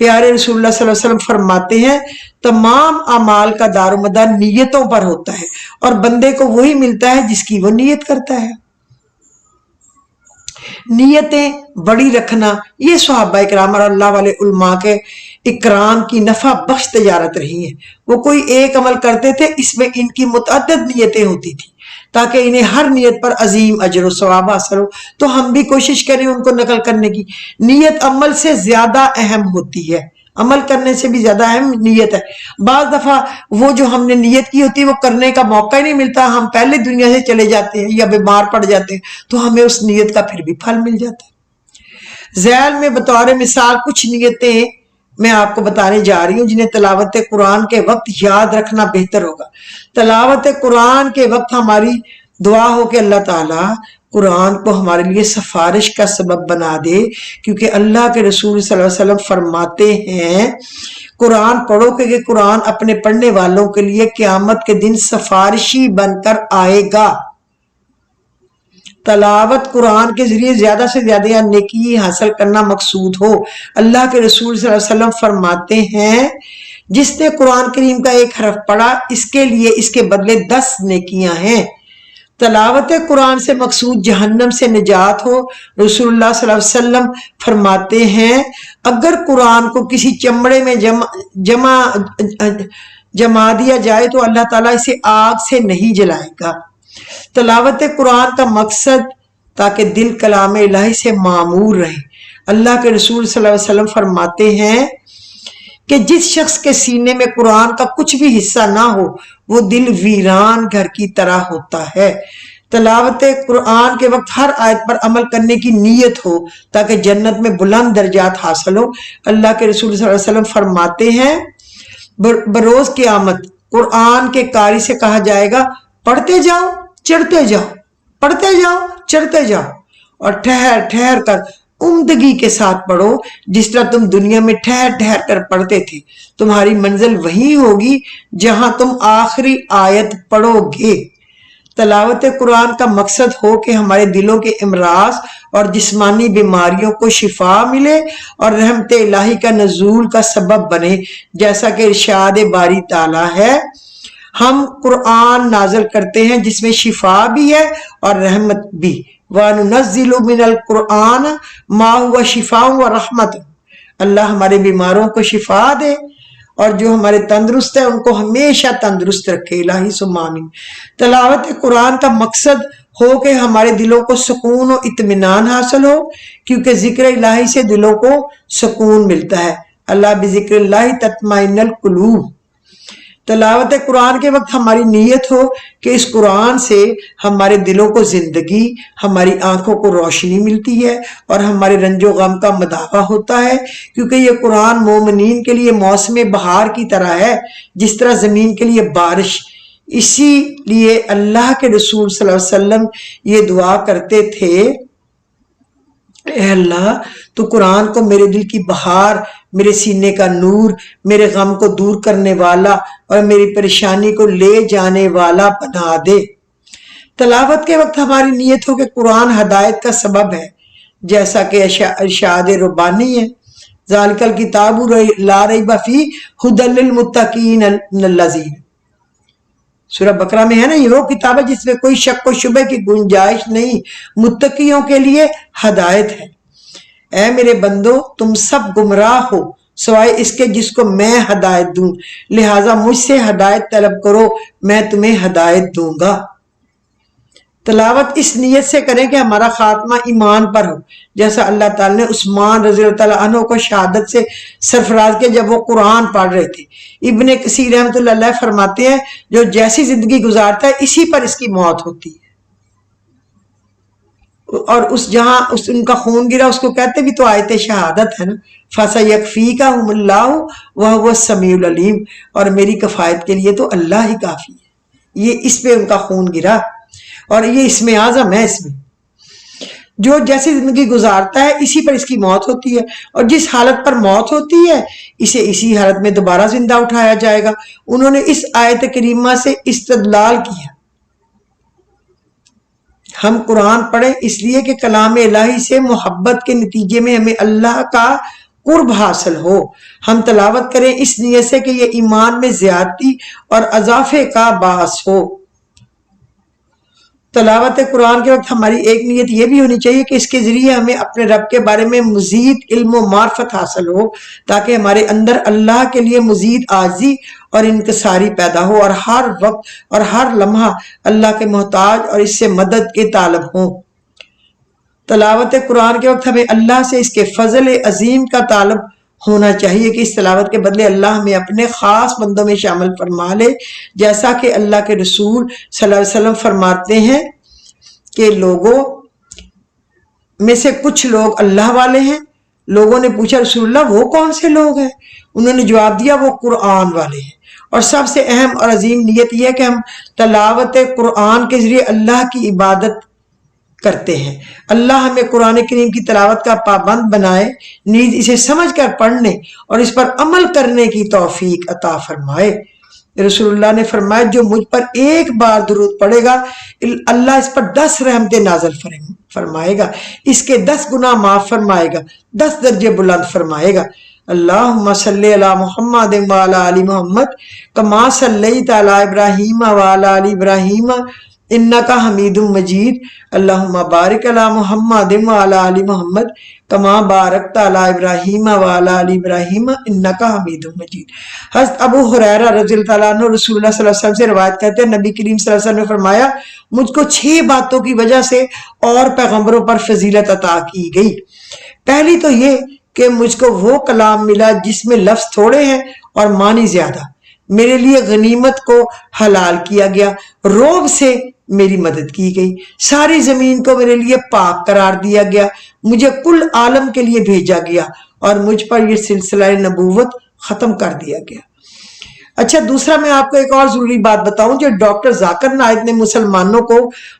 پیارے رسول اللہ صلی اللہ علیہ وسلم فرماتے ہیں تمام اعمال کا دار و مدار نیتوں پر ہوتا ہے اور بندے کو وہی ملتا ہے جس کی وہ نیت کرتا ہے۔ نیتیں بڑی رکھنا یہ صحابہ اکرام اور اللہ والے علماء کے اکرام کی نفع بخش تجارت رہی ہے۔ وہ کوئی ایک عمل کرتے تھے، اس میں ان کی متعدد نیتیں ہوتی تھی تاکہ انہیں ہر نیت پر عظیم اجر و ثواب حاصل ہو۔ تو ہم بھی کوشش کریں ان کو نقل کرنے کی۔ نیت عمل سے زیادہ اہم ہوتی ہے، عمل کرنے سے بھی زیادہ اہم نیت ہے۔ بعض دفعہ وہ جو ہم نے نیت کی ہوتی ہے وہ کرنے کا موقع ہی نہیں ملتا، ہم پہلے دنیا سے چلے جاتے ہیں یا بیمار پڑ جاتے ہیں، تو ہمیں اس نیت کا پھر بھی پھل مل جاتا ہے۔ ذیل میں بطور مثال کچھ نیتیں میں آپ کو بتانے جا رہی ہوں جنہیں تلاوت قرآن کے وقت یاد رکھنا بہتر ہوگا۔ تلاوت قرآن کے وقت ہماری دعا ہو کہ اللہ تعالیٰ قرآن کو ہمارے لیے سفارش کا سبب بنا دے، کیونکہ اللہ کے رسول صلی اللہ علیہ وسلم فرماتے ہیں قرآن پڑھو کہ قرآن اپنے پڑھنے والوں کے لیے قیامت کے دن سفارشی بن کر آئے گا۔ تلاوت قرآن کے ذریعے زیادہ سے زیادہ یا نیکی حاصل کرنا مقصود ہو۔ اللہ کے رسول صلی اللہ علیہ وسلم فرماتے ہیں جس نے قرآن کریم کا ایک حرف پڑھا اس کے لیے اس کے بدلے 10 نیکیاں ہیں۔ تلاوت قرآن سے مقصود جہنم سے نجات ہو۔ رسول اللہ صلی اللہ علیہ وسلم فرماتے ہیں اگر قرآن کو کسی چمڑے میں جما دیا جائے تو اللہ تعالیٰ اسے آگ سے نہیں جلائے گا۔ تلاوت قرآن کا مقصد تاکہ دل کلام الہی سے معمور رہے۔ اللہ کے رسول صلی اللہ علیہ وسلم فرماتے ہیں کہ جس شخص کے سینے میں قرآن کا کچھ بھی حصہ نہ ہو وہ دل ویران گھر کی طرح ہوتا ہے۔ تلاوت قرآن کے وقت ہر آیت پر عمل کرنے کی نیت ہو تاکہ جنت میں بلند درجات حاصل ہو۔ اللہ کے رسول صلی اللہ علیہ وسلم فرماتے ہیں بروز قیامت قرآن کے قاری سے کہا جائے گا پڑھتے جاؤ چڑھتے جاؤ، پڑھتے جاؤ چڑھتے جاؤ، اور ٹھہر ٹھہر کر عمدگی کے ساتھ پڑھو جس طرح تم دنیا میں ٹھہر ٹھہر کر پڑھتے تھے۔ تمہاری منزل وہی ہوگی جہاں تم آخری آیت پڑھو گے۔ تلاوت قرآن کا مقصد ہو کہ ہمارے دلوں کے امراض اور جسمانی بیماریوں کو شفا ملے اور رحمت الہی کا نزول کا سبب بنے، جیسا کہ ارشاد باری تعالیٰ ہے ہم قرآن نازل کرتے ہیں جس میں شفا بھی ہے اور رحمت بھی۔ وَنُنَزِّلُ مِنَ الْقُرْآنِ مَا هُوَ شِفَاءٌ وَرَحْمَةٌ۔ اللہ ہمارے بیماروں کو شفا دے اور جو ہمارے تندرست ہیں ان کو ہمیشہ تندرست رکھے، الہی ثم آمین۔ تلاوت قرآن کا مقصد ہو کہ ہمارے دلوں کو سکون و اطمینان حاصل ہو، کیونکہ ذکر الہی سے دلوں کو سکون ملتا ہے۔ اللہ بذکر اللہ تطمئن القلوب۔ تلاوت قرآن کے وقت ہماری نیت ہو کہ اس قرآن سے ہمارے دلوں کو زندگی، ہماری آنکھوں کو روشنی ملتی ہے اور ہمارے رنج و غم کا مداوع ہوتا ہے، کیونکہ یہ قرآن مومنین کے لیے موسم بہار کی طرح ہے جس طرح زمین کے لیے بارش۔ اسی لیے اللہ کے رسول صلی اللہ علیہ وسلم یہ دعا کرتے تھے اے اللہ تو قرآن کو میرے دل کی بہار، میرے سینے کا نور، میرے غم کو دور کرنے والا اور میری پریشانی کو لے جانے والا بنا دے۔ تلاوت کے وقت ہماری نیت ہو کہ قرآن ہدایت کا سبب ہے، جیسا کہ ارشاد ربانی ہے ذالک الکتاب لا ریب فیہ ھدی للمتقین الذین۔ سورہ بقرہ میں ہے نا، یہ وہ کتاب ہے جس میں کوئی شک و شبہ کی گنجائش نہیں، متقیوں کے لیے ہدایت ہے۔ اے میرے بندو تم سب گمراہ ہو سوائے اس کے جس کو میں ہدایت دوں، لہٰذا مجھ سے ہدایت طلب کرو میں تمہیں ہدایت دوں گا۔ تلاوت اس نیت سے کریں کہ ہمارا خاتمہ ایمان پر ہو، جیسا اللہ تعالیٰ نے عثمان رضی اللہ تعالیٰ عنہ کو شہادت سے سرفراز کیا جب وہ قرآن پڑھ رہے تھے۔ ابن کثیر رحمۃ اللہ علیہ فرماتے ہیں جو جیسی زندگی گزارتا ہے اسی پر اس کی موت ہوتی ہے، اور جہاں ان کا خون گرا اس کو کہتے بھی تو آیت شہادت ہے نا، فَسَيَكْفِيكَهُمُ اللَّهُ وَهُوَ السَّمِيعُ الْعَلِيمُ، اور میری کفایت کے لیے تو اللہ ہی کافی ہے۔ یہ اس پہ ان کا خون گرا اور یہ اسم اعظم ہے۔ اس میں جو جیسی زندگی گزارتا ہے اسی پر اس کی موت ہوتی ہے، اور جس حالت پر موت ہوتی ہے اسے اسی حالت میں دوبارہ زندہ اٹھایا جائے گا۔ انہوں نے اس آیت کریمہ سے استدلال کیا ہم قرآن پڑھیں اس لیے کہ کلام الہی سے محبت کے نتیجے میں ہمیں اللہ کا قرب حاصل ہو. ہم تلاوت کریں اس نیت سے کہ یہ ایمان میں زیادتی اور اضافے کا باعث ہو. تلاوت قرآن کے وقت ہماری ایک نیت یہ بھی ہونی چاہیے کہ اس کے ذریعے ہمیں اپنے رب کے بارے میں مزید علم و معرفت حاصل ہو، تاکہ ہمارے اندر اللہ کے لیے مزید عاجزی اور انکساری پیدا ہو، اور ہر وقت اور ہر لمحہ اللہ کے محتاج اور اس سے مدد کے طالب ہوں. تلاوت قرآن کے وقت ہمیں اللہ سے اس کے فضل عظیم کا طالب ہونا چاہیے کہ اس تلاوت کے بدلے اللہ ہمیں اپنے خاص بندوں میں شامل فرما لے، جیسا کہ اللہ کے رسول صلی اللہ علیہ وسلم فرماتے ہیں کہ لوگوں میں سے کچھ لوگ اللہ والے ہیں. لوگوں نے پوچھا رسول اللہ وہ کون سے لوگ ہیں؟ انہوں نے جواب دیا وہ قرآن والے ہیں. اور سب سے اہم اور عظیم نیت یہ ہے کہ ہم تلاوت قرآن کے ذریعے اللہ کی عبادت کرتے ہیں. اللہ ہمیں قرآن کریم کی تلاوت کا پابند بنائے، نیز اسے سمجھ کر پڑھنے اور اس پر عمل کرنے کی توفیق عطا فرمائے. رسول اللہ نے فرمایا جو مجھ پر ایک بار درود پڑھے گا اللہ اس پر 10 رحمتیں نازل فرمائے گا، اس کے 10 گناہ معاف فرمائے گا، 10 درجے بلند فرمائے گا. اللہم صلی علی محمد وعلی آل محمد کما صلیت علی ابراہیم وعلی آل ابراہیم انکا حمید مجید. اللہم بارک علی محمد وعلی آل محمد کما بارکت علی ابراہیم وعلی آل ابراہیم انکا حمید مجید. حضرت ابو ہریرہ رضی اللہ عنہ رسول اللہ صلی اللہ علیہ وسلم سے روایت کرتے ہیں نبی کریم صلی اللہ علیہ وسلم نے فرمایا مجھ کو 6 باتوں کی وجہ سے اور پیغمبروں پر فضیلت عطا کی گئی. پہلی تو یہ کہ مجھ کو وہ کلام ملا جس میں لفظ تھوڑے ہیں اور معنی زیادہ. میرے لیے غنیمت کو حلال کیا گیا، رعب سے میری مدد کی گئی، ساری زمین کو میرے لیے پاک قرار دیا گیا، مجھے کل عالم کے لیے بھیجا گیا اور مجھ پر یہ سلسلہ نبوت ختم کر دیا گیا. اچھا دوسرا میں آپ کو ایک اور ضروری بات بتاؤں جو ڈاکٹر ذاکر نائک نے مسلمانوں کو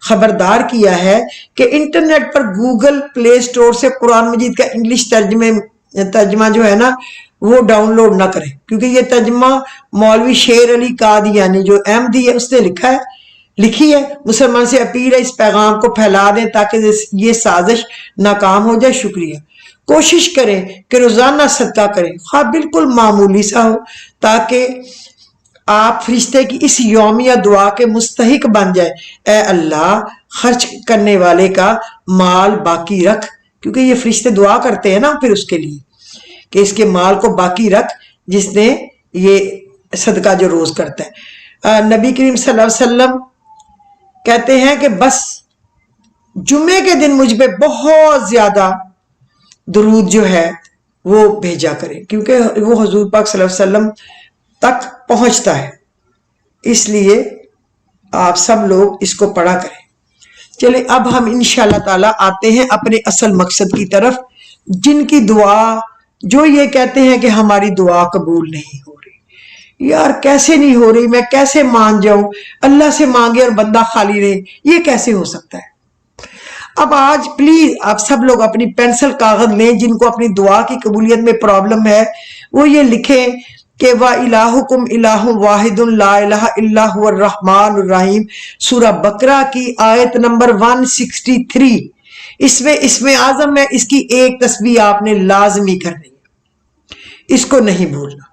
خبردار کیا ہے کہ انٹرنیٹ پر گوگل پلے سٹور سے قرآن مجید کا انگلش ترجمہ جو ہے نا وہ ڈاؤن لوڈ نہ کریں، کیونکہ یہ ترجمہ مولوی شیر علی قادیانی جو احمدی ہے اس نے لکھی ہے. مسلمان سے اپیل ہے اس پیغام کو پھیلا دیں تاکہ یہ سازش ناکام ہو جائے. شکریہ. کوشش کریں کہ روزانہ صدقہ کریں، خواہ بالکل معمولی سا ہو، تاکہ آپ فرشتے کی اس یومیہ دعا کے مستحق بن جائے اے اللہ خرچ کرنے والے کا مال باقی رکھ. کیونکہ یہ فرشتے دعا کرتے ہیں نا پھر اس کے لیے کہ اس کے مال کو باقی رکھ جس نے یہ صدقہ جو روز کرتا ہے. نبی کریم صلی اللہ علیہ وسلم کہتے ہیں کہ بس جمعے کے دن مجھ پہ بہت زیادہ درود جو ہے وہ بھیجا کریں، کیونکہ وہ حضور پاک صلی اللہ علیہ وسلم تک پہنچتا ہے، اس لیے آپ سب لوگ اس کو پڑھا کریں. چلیں اب ہم انشاءاللہ تعالی آتے ہیں اپنے اصل مقصد کی طرف، جن کی دعا جو یہ کہتے ہیں کہ ہماری دعا قبول نہیں ہو رہی. یار کیسے نہیں ہو رہی، میں کیسے مان جاؤں، اللہ سے مانگے اور بندہ خالی رہے، یہ کیسے ہو سکتا ہے؟ اب آج پلیز آپ سب لوگ اپنی پینسل کاغذ لیں، جن کو اپنی دعا کی قبولیت میں پرابلم ہے وہ یہ لکھیں کہ وَإِلَٰهُكُمْ إِلَٰهٌ وَاحِدٌ لَا إِلَٰهَ إِلَّا هُوَ الرَّحْمَٰنُ الرَّحِيمُ. سورہ بقرہ کی آیت نمبر 163. اس میں اعظم ہے، اس کی ایک تسبیح آپ نے لازمی کرنی ہے، اس کو نہیں بھولنا.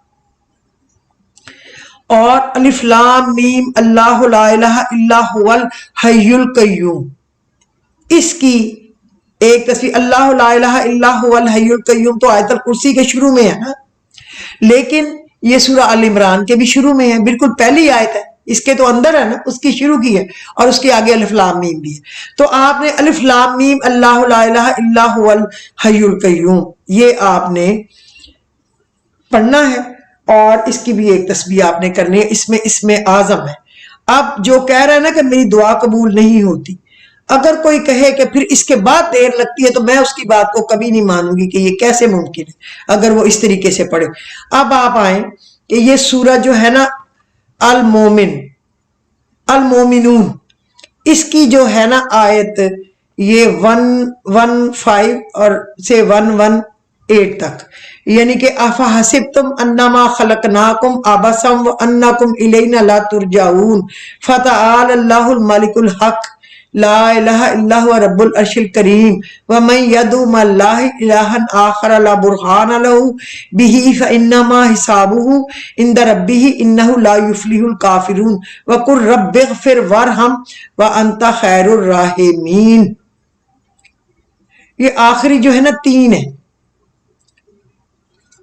اور الف لام میم اللہ لا الہ الا هو الحی القیوم، اس کی ایک تصویر. اللہ لا الہ الا هو الحی القیوم تو آیت الکرسی کے شروع میں ہے نا، لیکن یہ سورہ آل عمران کے بھی شروع میں ہے، بالکل پہلی آیت ہے، اس کے تو اندر ہے نا، اس کی شروع کی ہے، اور اس کے آگے الف لام میم بھی ہے. تو آپ نے الف لام میم اللہ لا الہ الا هو الحی القیوم یہ آپ نے پڑھنا ہے، اور اس کی بھی ایک تسبیح آپ نے کرنی ہے. اس میں اعظم ہے. اب جو کہہ رہا ہے نا کہ میری دعا قبول نہیں ہوتی، اگر کوئی کہے کہ پھر اس کے بعد دیر لگتی ہے تو میں اس کی بات کو کبھی نہیں مانوں گی کہ یہ کیسے ممکن ہے اگر وہ اس طریقے سے پڑھے. اب آپ آئیں کہ یہ سورہ جو ہے نا المومنون، اس کی جو ہے نا آیت یہ 115 اور سے 118 تک، یعنی کہ افحسبتم انما خلقناکم عبثا وانکم الینا لا ترجعون فتعالی اللہ الملک الحق لا الہ الا هو رب العرش الکریم ومن يدعو مع الله الہا آخر لا برہان له به فانما حسابه عند ربه انه لا يفلح الکافرون وقل رب اغفر وارحم وانت خیر الراحمین. یہ آخری جو ہے نا 3 ہے،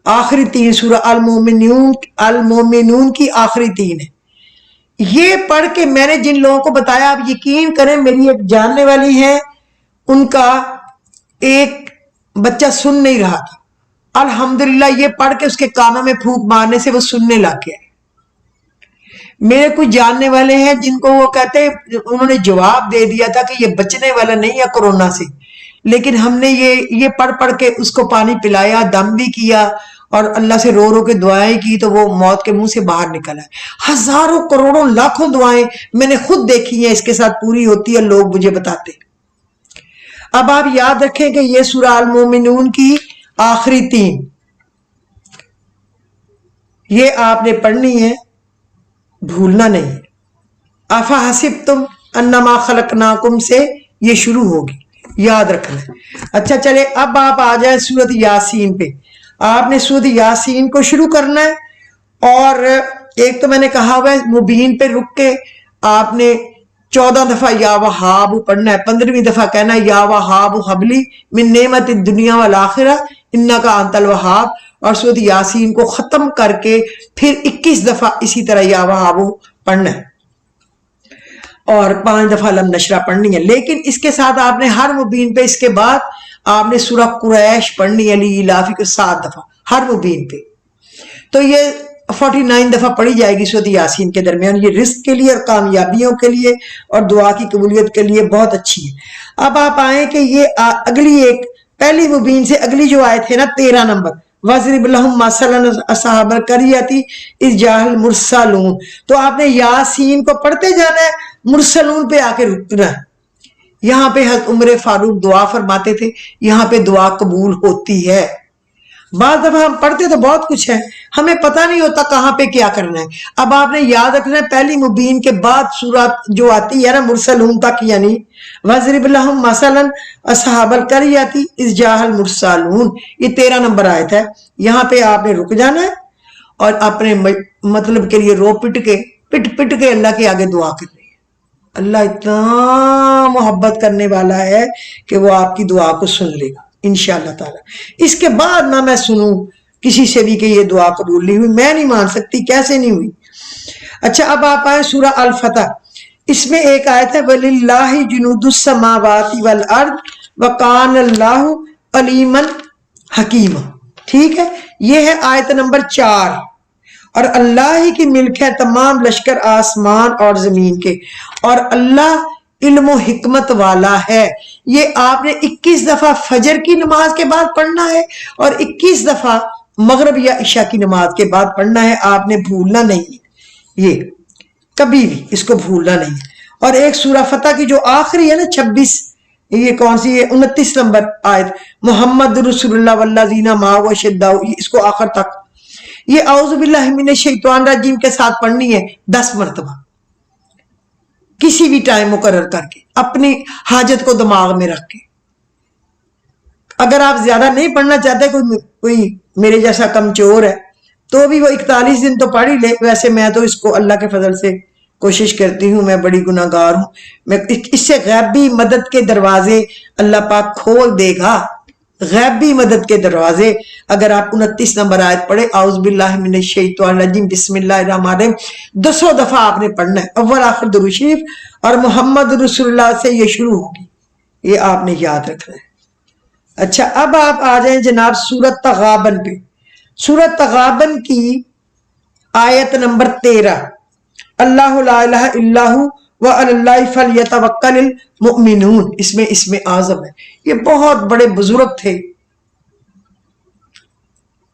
آخری 3 سورہ المومنون کی آخری 3 ہے. یہ پڑھ کے میں نے جن لوگوں کو بتایا، آپ یقین کریں میری ایک جاننے والی ہے، ان کا ایک بچہ سن نہیں رہا تھا، الحمدللہ یہ پڑھ کے اس کے کانوں میں پھونک مارنے سے وہ سننے لگ گیا. میرے کچھ جاننے والے ہیں جن کو وہ کہتے انہوں نے جواب دے دیا تھا کہ یہ بچنے والا نہیں ہے کورونا سے، لیکن ہم نے یہ پڑھ پڑھ کے اس کو پانی پلایا، دم بھی کیا اور اللہ سے رو رو کے دعائیں کی تو وہ موت کے منہ سے باہر نکل آئے. ہزاروں کروڑوں لاکھوں دعائیں میں نے خود دیکھی ہیں اس کے ساتھ پوری ہوتی ہے، لوگ مجھے بتاتے. اب آپ یاد رکھیں کہ یہ سورہ المومنون کی آخری 3 یہ آپ نے پڑھنی ہے، بھولنا نہیں. افا حسبتم انما خلقناکم سے یہ شروع ہوگی، یاد رکھنا. اچھا چلے اب آپ آ جائیں سورۃ یاسین پہ. آپ نے سورۃ یاسین کو شروع کرنا ہے، اور ایک تو میں نے کہا ہوا ہے مبین پہ رک کے آپ نے 14 دفعہ یا وہاب پڑھنا ہے، 15ویں دفعہ کہنا ہے یا وہاب حبلی من نعمت الدنیا والآخرہ انک انت الوہاب، اور سورۃ یاسین کو ختم کر کے پھر 21 دفعہ اسی طرح یا وہاب پڑھنا ہے، اور 5 دفعہ لم نشرہ پڑھنی ہے. لیکن اس کے ساتھ آپ نے ہر مبین پہ اس کے بعد آپ نے سورہ قریش پڑھنی ہے لیلافی کو 7 دفعہ ہر مبین پہ. تو یہ 49 دفعہ پڑھی جائے گی سورۃ یاسین کے درمیان. یہ رزق کے لیے اور کامیابیوں کے لیے اور دعا کی قبولیت کے لیے بہت اچھی ہے. اب آپ آئیں کہ یہ اگلی ایک پہلی مبین سے اگلی جو آیت ہے نا 13 نمبر، وَاضْرِبْ لَهُم مَثَلًا أَصْحَابَ الْقَرْيَةِ إِذْ جَاءَ الْمُرْسَلُونَ. تو آپ نے یاسین کو پڑھتے جانا ہے، مرسلون پہ آ کے رکنا ہے. یہاں پہ حضرت عمر فاروق دعا فرماتے تھے، یہاں پہ دعا قبول ہوتی ہے. بعض دفعہ ہم پڑھتے تو بہت کچھ ہے، ہمیں پتہ نہیں ہوتا کہاں پہ کیا کرنا ہے. اب آپ نے یاد رکھنا ہے پہلی مبین کے بعد سورت جو آتی ہے نا مرسلون تک، یعنی وَاضْرِبْ لَهُم مَثَلًا أَصْحَابَ الْقَرْيَةِ إِذْ جَاءَ الْمُرْسَلُونَ. یہ 13 نمبر آیت ہے. یہاں پہ آپ نے رک جانا ہے اور اپنے مطلب کے لیے رو پٹ کے اللہ کے آگے دعا کرنی ہے. اللہ اتنا محبت کرنے والا ہے کہ وہ آپ کی دعا کو سن لے گا انشاءاللہ تعالی. اس کے بعد نہ میں سنوں کسی سے بھی کہ یہ دعا قبول نہیں ہوئی، میں نہیں مان سکتی کیسے نہیں ہوئی. اچھا اب آپ آئے سورہ الفتح. اس میں ایک آیت ہے وَلِلَّهِ جُنُودُ السَّمَاوَاتِ وَالْأَرْضِ وَكَانَ اللَّهُ عَلِيمًا حَكِيمًا. ٹھیک ہے، یہ ہے آیت نمبر 4. اور اللہ ہی کی ملک ہے تمام لشکر آسمان اور زمین کے، اور اللہ علم و حکمت والا ہے. یہ آپ نے 21 دفعہ فجر کی نماز کے بعد پڑھنا ہے اور 21 دفعہ مغرب یا عشاء کی نماز کے بعد پڑھنا ہے. آپ نے بھولنا نہیں، یہ کبھی بھی اس کو بھولنا نہیں. اور ایک سورہ فتح کی جو آخری ہے نا 26، یہ کون سی ہے 29 نمبر آیت، محمد رسول اللہ والذین معہ اشداء، اس کو آخر تک یہ اعوذ باللہ من الشیطان الرجیم کے ساتھ پڑھنی ہے 10 مرتبہ، کسی بھی ٹائم مقرر کر کے اپنی حاجت کو دماغ میں رکھ کے. اگر آپ زیادہ نہیں پڑھنا چاہتے، کوئی میرے جیسا کمزور ہے تو بھی وہ 41 دن تو پڑھ ہی لے. ویسے میں تو اس کو اللہ کے فضل سے کوشش کرتی ہوں، میں بڑی گناہ گار ہوں. میں اس سے غیبی مدد کے دروازے اللہ پاک کھول دے گا، غیبی مدد کے دروازے. اگر آپ 29 نمبر آیت پڑھے اعوذ باللہ من الشیطان الرجیم بسم اللہ الرحمن الرحیم 200 دفعہ آپ نے پڑھنا ہے. اول آخر درود شریف اور محمد رسول اللہ سے یہ شروع ہوگی، یہ آپ نے یاد رکھنا ہے. اچھا اب آپ آ جائیں جناب سورۃ تغابن پہ. سورۃ تغابن کی آیت نمبر 13، اللہ لا الہ الا هو وعلی اللہ فلیتوکل المؤمنون. اس میں اسم اعظم ہے. یہ بہت بڑے بزرگ تھے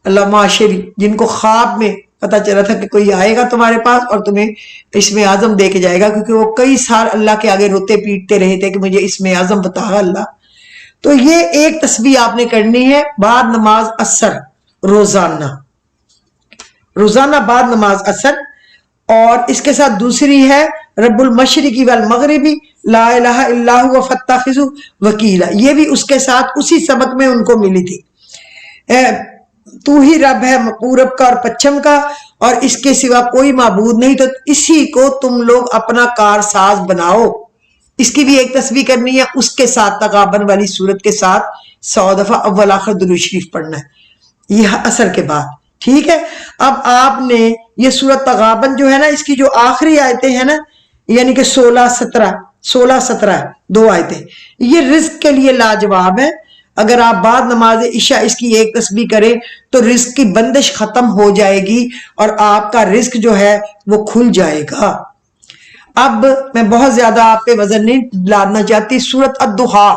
علامہ معاشری، جن کو خواب میں پتا چلا تھا کہ کوئی آئے گا تمہارے پاس اور تمہیں اسم اعظم دے کے جائے گا، کیونکہ وہ کئی سال اللہ کے آگے روتے پیٹتے رہے تھے کہ مجھے اسم اعظم بتا اللہ. تو یہ ایک تسبیح آپ نے کرنی ہے بعد نماز عصر، روزانہ بعد نماز عصر. اور اس کے ساتھ دوسری ہے رب المشرقی والمغربی لا الہ الا هو فاتخذہ وکیلا، یہ بھی اس کے ساتھ اسی سبق میں ان کو ملی تھی۔ تو ہی رب ہے پورب کا اور پچھم کا، اور اس کے سوا کوئی معبود نہیں، تو اسی کو تم لوگ اپنا کارساز بناؤ۔ اس کی بھی ایک تسبیح کرنی ہے، اس کے ساتھ تغابن والی صورت کے ساتھ 100 دفعہ اول آخر درود شریف پڑھنا ہے، یہ عصر کے بعد، ٹھیک ہے۔ اب آپ نے یہ سورت تغابن جو ہے نا، اس کی جو آخری آیتیں ہیں نا، یعنی کہ 16-17 ہے، 2 آیتیں، یہ رزق کے لیے لاجواب ہے۔ اگر آپ بعد نماز عشاء اس کی ایک تسبیح کریں تو رزق کی بندش ختم ہو جائے گی اور آپ کا رزق جو ہے وہ کھل جائے گا۔ اب میں بہت زیادہ آپ پہ وزن نہیں لادنا چاہتی، سورت الضحیٰ،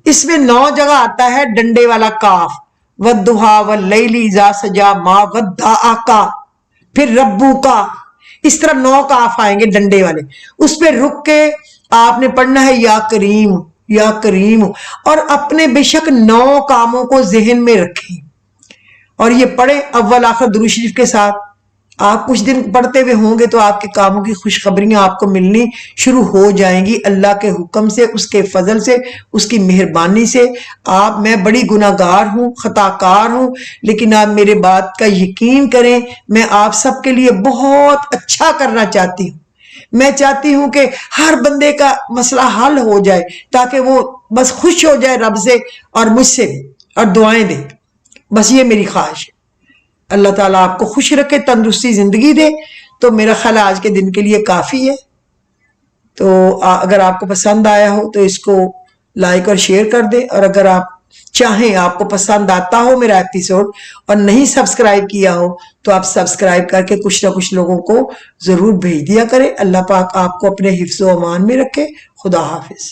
اس میں 9 جگہ آتا ہے ڈنڈے والا کاف، والضحیٰ واللیل اذا سجا ما ودعک، پھر ربو کا، اس طرح 9 کاف آئیں گے ڈنڈے والے، اس پہ رک کے آپ نے پڑھنا ہے یا کریم یا کریم، اور اپنے بے شک 9 کاموں کو ذہن میں رکھیں اور یہ پڑھیں اول آخر درود شریف کے ساتھ۔ آپ کچھ دن پڑھتے ہوئے ہوں گے تو آپ کے کاموں کی خوشخبریاں آپ کو ملنی شروع ہو جائیں گی اللہ کے حکم سے، اس کے فضل سے، اس کی مہربانی سے۔ میں بڑی گناہ گار ہوں، خطا کار ہوں، لیکن آپ میرے بات کا یقین کریں، میں آپ سب کے لیے بہت اچھا کرنا چاہتی ہوں۔ میں چاہتی ہوں کہ ہر بندے کا مسئلہ حل ہو جائے تاکہ وہ بس خوش ہو جائے رب سے اور مجھ سے بھی، اور دعائیں دے، بس یہ میری خواہش ہے۔ اللہ تعالیٰ آپ کو خوش رکھے، تندرستی زندگی دے، تو میرا خیال آج کے دن کے لیے کافی ہے۔ تو اگر آپ کو پسند آیا ہو تو اس کو لائک اور شیئر کر دیں، اور اگر آپ چاہیں، آپ کو پسند آتا ہو میرا ایپیسوڈ اور نہیں سبسکرائب کیا ہو تو آپ سبسکرائب کر کے کچھ نہ کچھ لوگوں کو ضرور بھیج دیا کریں۔ اللہ پاک آپ کو اپنے حفظ و امان میں رکھے۔ خدا حافظ۔